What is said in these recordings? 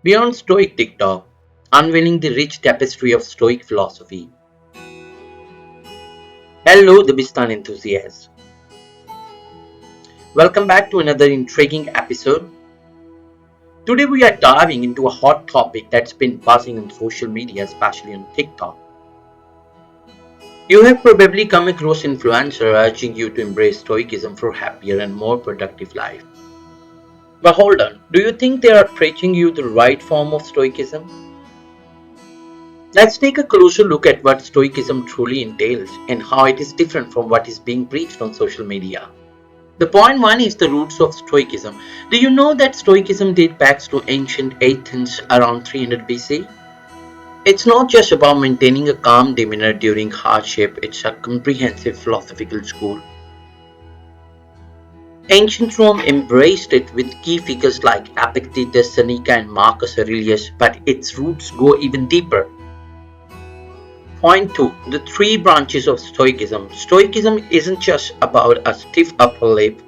Beyond Stoic TikTok, unveiling the rich tapestry of Stoic philosophy. Hello, the Bistan enthusiasts. Welcome back to another intriguing episode. Today we are diving into a hot topic that's been buzzing on social media, especially on TikTok. You have probably come across influencers urging you to embrace Stoicism for a happier and more productive life. But hold on, do you think they are preaching you the right form of Stoicism? Let's take a closer look at what Stoicism truly entails and how it is different from what is being preached on social media. The point one is the roots of Stoicism. Do you know that Stoicism dates back to ancient Athens around 300 BC? It's not just about maintaining a calm demeanor during hardship, it's a comprehensive philosophical school. Ancient Rome embraced it with key figures like Epictetus, Seneca, and Marcus Aurelius, but its roots go even deeper. Point 2. The three branches of Stoicism. Stoicism isn't just about a stiff upper lip,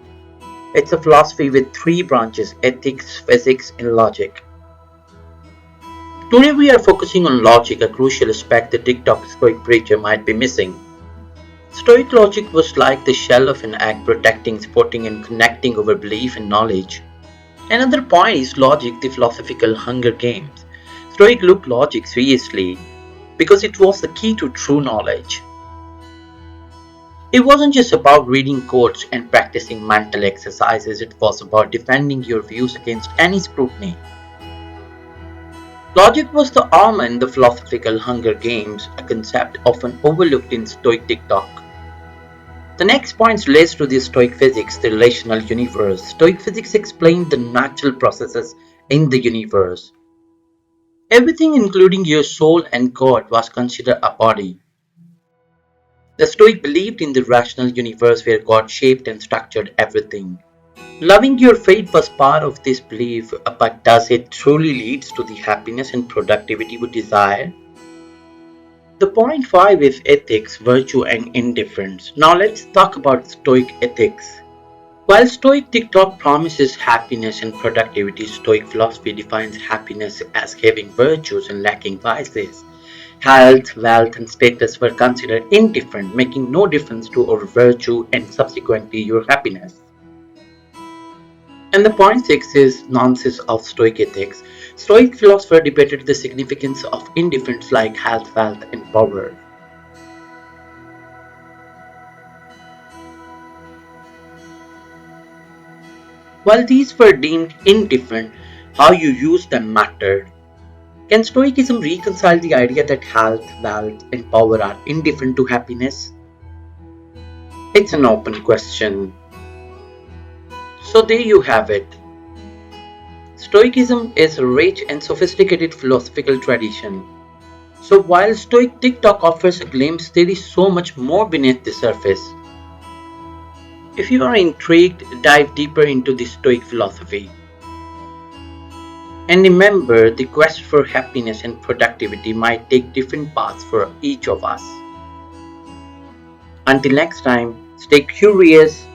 it's a philosophy with three branches: ethics, physics, and logic. Today we are focusing on logic, a crucial aspect the TikTok Stoic preacher might be missing. Stoic logic was like the shell of an egg, protecting, supporting, and connecting over belief and knowledge. Another point is logic, the philosophical Hunger Games. Stoic looked logic seriously because it was the key to true knowledge. It wasn't just about reading quotes and practicing mental exercises, it was about defending your views against any scrutiny. Logic was the armor in the philosophical Hunger Games, a concept often overlooked in Stoic TikTok. The next point relates to the Stoic physics, the relational universe. Stoic physics explained the natural processes in the universe. Everything, including your soul and God, was considered a body. The Stoic believed in the rational universe where God shaped and structured everything. Loving your fate was part of this belief, but does it truly lead to the happiness and productivity we desire? The point 5 is ethics, virtue, and indifference. Now let's talk about Stoic ethics. While Stoic TikTok promises happiness and productivity, Stoic philosophy defines happiness as having virtues and lacking vices. Health, wealth, and status were considered indifferent, making no difference to our virtue and subsequently your happiness. And the point 6 is nonsense of Stoic ethics. Stoic philosophers debated the significance of indifference like health, wealth, and power. While these were deemed indifferent, how you use them mattered. Can Stoicism reconcile the idea that health, wealth, and power are indifferent to happiness? It's an open question. So there you have it. Stoicism is a rich and sophisticated philosophical tradition. So while Stoic TikTok offers a glimpse, there is so much more beneath the surface. If you are intrigued, dive deeper into the Stoic philosophy. And remember, the quest for happiness and productivity might take different paths for each of us. Until next time, stay curious,